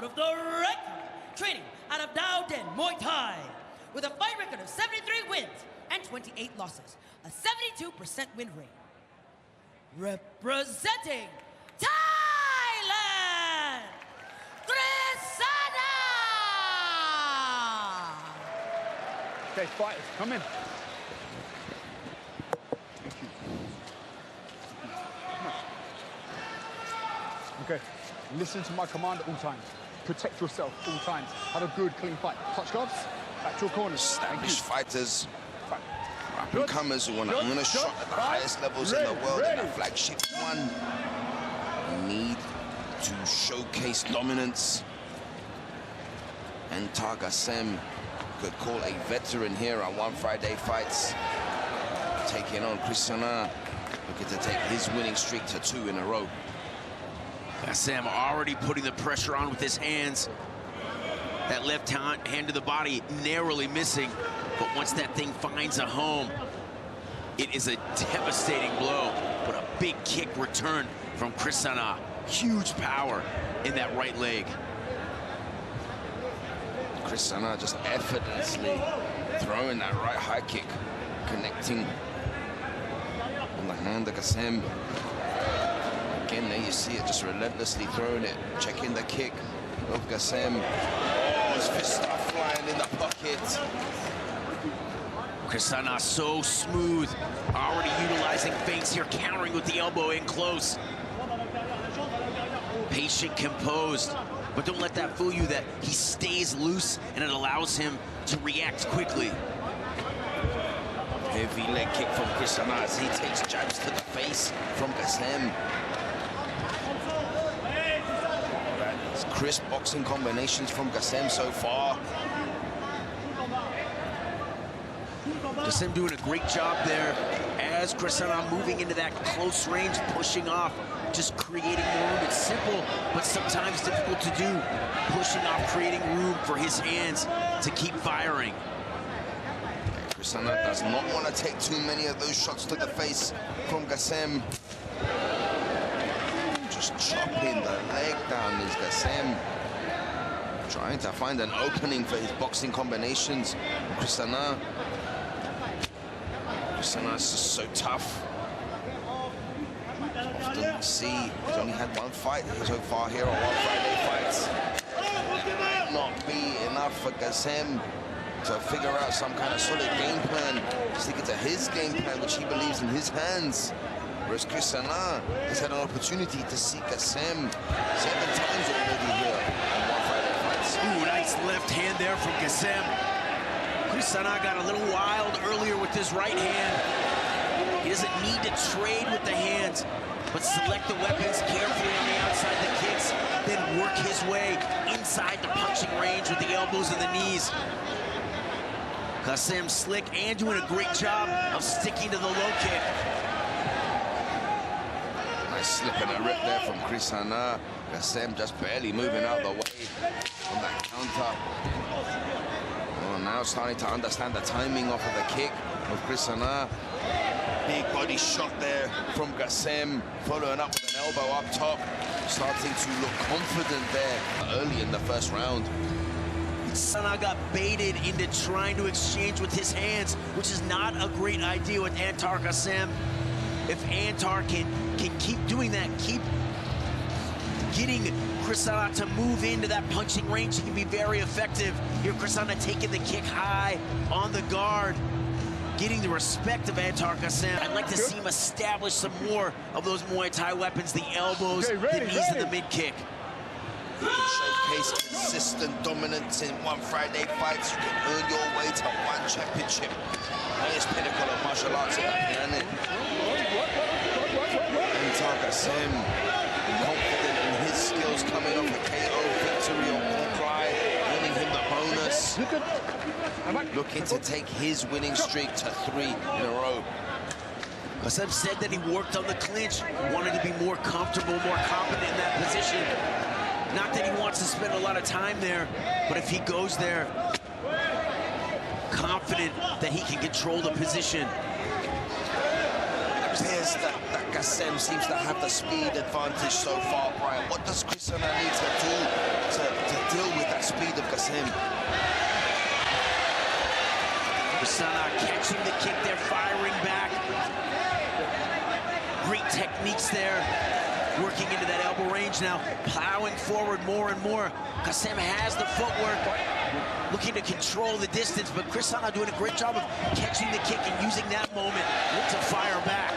out of the red corner, training out of Dao Den Muay Thai, with a fight record of 73 wins and 28 losses, a 72% win rate. Representing Thailand, Krisana! Okay, fighters, come in. Thank you. Come on. Okay, listen to my command at all times. Protect yourself all times. Have a good, clean fight. Touch gloves, back to your corners. Established fighters, up-and-comers who want to win a shot at the highest levels in the world in that flagship one. Need to showcase dominance. Antar Kacem could call a veteran here on One Friday Fights, taking on Krisana, looking to take his winning streak to 2 in a row. Kacem already putting the pressure on with his hands. That left hand to the body narrowly missing, but once that thing finds a home, it is a devastating blow, but a big kick return from Krisana. Huge power in that right leg. Krisana just effortlessly throwing that right high kick, connecting on the hand of Kacem. Again, there you see it, just relentlessly throwing it, checking the kick of Kacem. Oh, his fists start flying in the pocket. Krisana so smooth, already utilizing feints here, countering with the elbow in close. Patient, composed, but don't let that fool you that he stays loose and it allows him to react quickly. Heavy leg kick from Krisana as he takes jabs to the face from Kacem. Crisp boxing combinations from Kacem so far. Kacem doing a great job there as Krisana moving into that close range, pushing off, just creating more room. It's simple, but sometimes difficult to do. Pushing off, creating room for his hands to keep firing. Krisana does not want to take too many of those shots to the face from Kacem. Just chopping the leg down is Kacem. Trying to find an opening for his boxing combinations. Krisana is just so tough. Often see he's only had one fight so far here on One Friday Fights. It might not be enough for Kacem to figure out some kind of solid game plan, sticking to his game plan, which he believes in his hands. Whereas Krisana has had an opportunity to see Kacem 7 times already here on One Friday Fights. Ooh, nice left hand there from Kacem. Krisana got a little wild earlier with his right hand. He doesn't need to trade with the hands, but select the weapons carefully on the outside, the kicks, then work his way inside the punching range with the elbows and the knees. Kacem slick and doing a great job of sticking to the low kick. Nice slip and a rip there from Krisana. Kacem just barely moving out the way from that counter. Oh, now starting to understand the timing off of the kick of Krisana. Big body shot there from Kacem, following up with an elbow up top. Starting to look confident there early in the first round. Krisana got baited into trying to exchange with his hands, which is not a great idea with Antar Kacem. If Antar can keep doing that, keep getting Krisana to move into that punching range, he can be very effective. Here, Krisana taking the kick high on the guard, getting the respect of Antar Kacem. I'd like to see him establish some more of those Muay Thai weapons, the elbows, the knees, and the mid-kick. You can showcase consistent dominance in One Friday Fights. You can earn your way to one championship. Highest pinnacle of martial arts on the planet. Antar Kacem, confident in his skills, coming off a KO victory on Cry, winning him the bonus. Looking to take his winning streak to 3 in a row. Kacem said that he worked on the clinch, wanted to be more comfortable, more confident in that position. Not that he wants to spend a lot of time there, but if he goes there, confident that he can control the position. appears that Kacem seems to have the speed advantage so far, Brian. What does Krisana need to do to deal with that speed of Kacem? Krisana catching the kick there, firing back. Great techniques there. Working into that elbow range now, plowing forward more and more. Kacem has the footwork, looking to control the distance, but Krisana doing a great job of catching the kick and using that moment to fire back.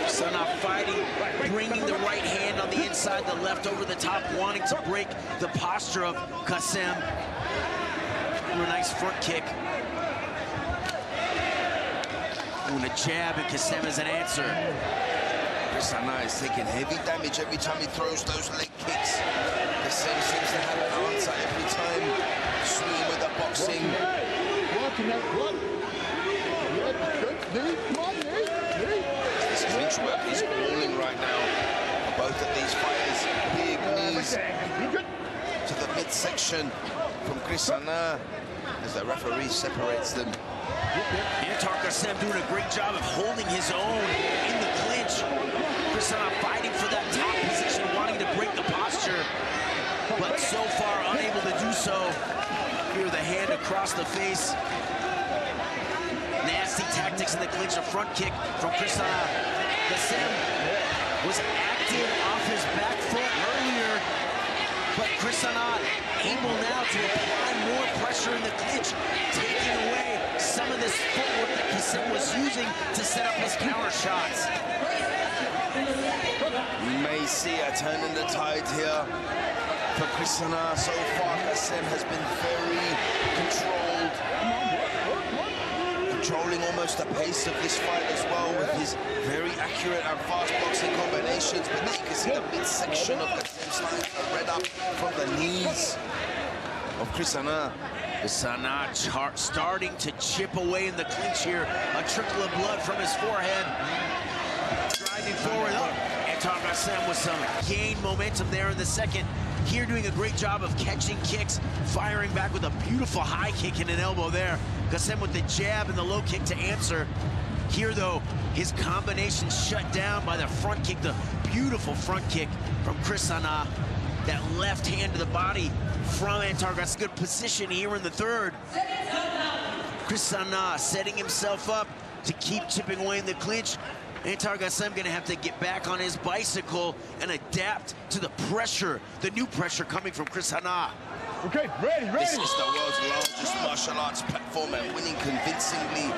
Krisana fighting, bringing the right hand on the inside, the left over the top, wanting to break the posture of Kacem. A nice front kick. And a jab, and Kacem as an answer. Krisana is taking heavy damage every time he throws those leg kicks. Kacem seems to have an answer every time. Swinging with the boxing. This clinch work is balling right now. Both of these fighters, big knees to the midsection from Krisana as the referee separates them. Antar Kacem doing a great job of holding his own in the clinch. Krisana fighting for that top position, wanting to break the posture, but so far unable to do so. Here, the hand across the face. Nasty tactics in the clinch, a front kick from Krisana. Kacem was active off his back foot earlier, but Krisana able now to apply more pressure in the clinch, taking away some of this footwork that Kacem was using to set up his counter shots. You may see a turn in the tide here for Krisana. So far, Kacem has been very controlling almost the pace of this fight as well, with his very accurate and fast boxing combinations. But there you can see the midsection of Kacem starting to red up from the knees of Krisana. Krisana starting to chip away in the clinch here. A trickle of blood from his forehead. Driving forward. Antar Kacem with some gained momentum there in the second. Here doing a great job of catching kicks, firing back with a beautiful high kick and an elbow there. Kacem with the jab and the low kick to answer. Here, though, his combination shut down by the front kick, the beautiful front kick from Krisana. That left hand to the body from Antar Kacem. Good position here in the third. Krisana setting himself up to keep chipping away in the clinch. Antar Kacem gonna have to get back on his bicycle and adapt to the pressure, the new pressure coming from Krisana. Okay, ready. This is the world's largest martial arts platform, and winning convincingly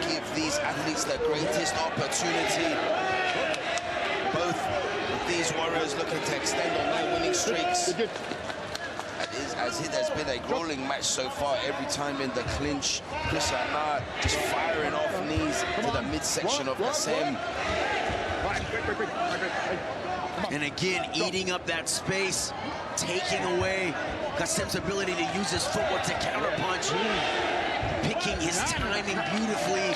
give these athletes the greatest opportunity. Both of these warriors looking to extend on their winning streaks. As it has been a grueling match so far, every time in the clinch, Krisana just firing off knees to the midsection of Kacem. And again, eating up that space, taking away Kacem's ability to use his footwork to counterpunch, picking his timing beautifully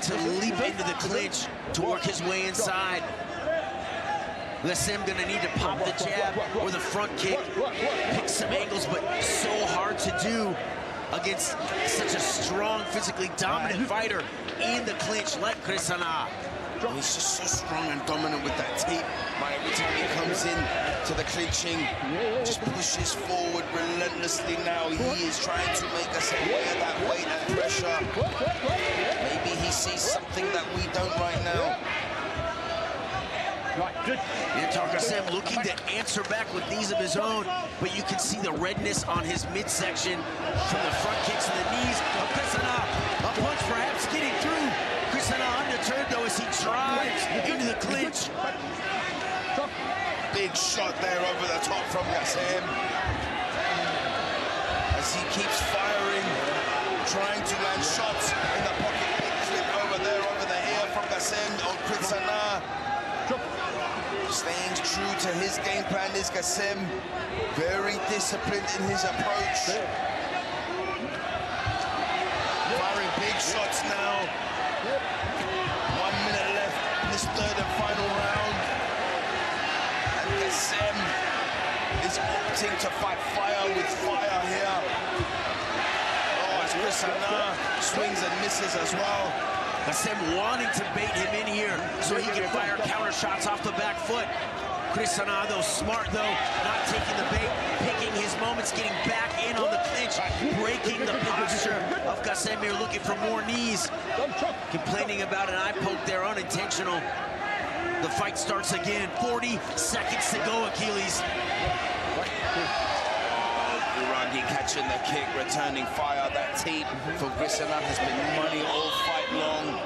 to leap into the clinch, to work his way inside. Kacem gonna need to pop the jab or the front kick, pick some angles, but so hard to do against such a strong, physically dominant fighter in the clinch like Krisana. He's just so strong and dominant with that tape. Every time he comes in to the clinching, just pushes forward relentlessly now. He is trying to make us aware of that weight and pressure. Maybe he sees something that we don't right now. Antar Kacem looking to answer back with knees of his own, but you can see the redness on his midsection from the front kicks and the knees of Krisana. A punch perhaps getting through. Krisana undeterred though as he drives into the clinch. Big shot there over the top from Kacem. As he keeps firing, trying to land shots in the pocket. Big clip over there, over the ear from Kacem on Krisana. Staying true to his game plan is Kacem. Very disciplined in his approach. Firing big shots now. 1 minute left in this third and final round. And Kacem is opting to fight fire with fire Krisana swings and misses as well. Kacem wanting to bait him in here so he can fire counter shots off the back foot. Krisana, though, smart, though, not taking the bait, picking his moments, getting back in on the clinch, breaking the posture of Kacem here, looking for more knees. Complaining about an eye poke there, unintentional. The fight starts again. 40 seconds to go, Achilles. Urangi catching the kick, returning fire. That teep for Krisana has been money all fight long.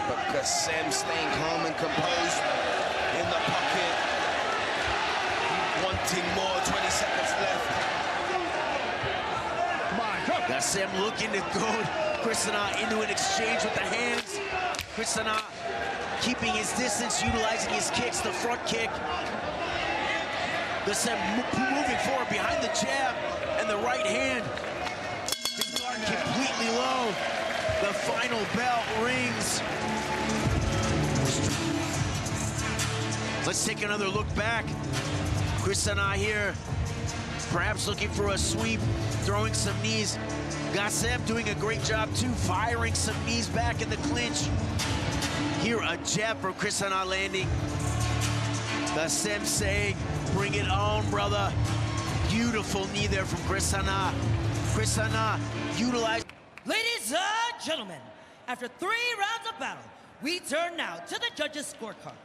But Kacem staying calm and composed in the pocket. Wanting more, 20 seconds left. Kacem looking to goad Krisana into an exchange with the hands. Krisana keeping his distance, utilizing his kicks, the front kick. Kacem moving forward behind the jab and the right hand. His guard completely low. The final bell rings. Let's take another look back. Krisana here, perhaps looking for a sweep, throwing some knees. Kacem doing a great job too, firing some knees back in the clinch. Here, a jab for Krisana landing. Kacem saying, bring it on, brother. Beautiful knee there from Krisana. Krisana utilized. Ladies and gentlemen, after 3 rounds of battle, we turn now to the judges' scorecards.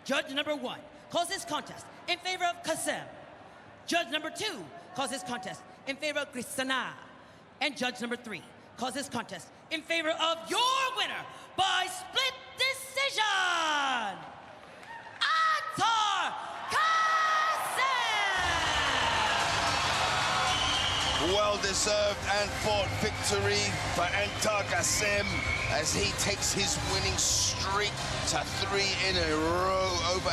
Judge number 1 calls this contest in favor of Kacem. Judge number 2 calls this contest in favor of Krisana. And judge number 3 calls this contest in favor of your winner by split decision, Antar Kacem! Well-deserved and fought victory for Antar Kacem as he takes his winning streak to 3 in a row over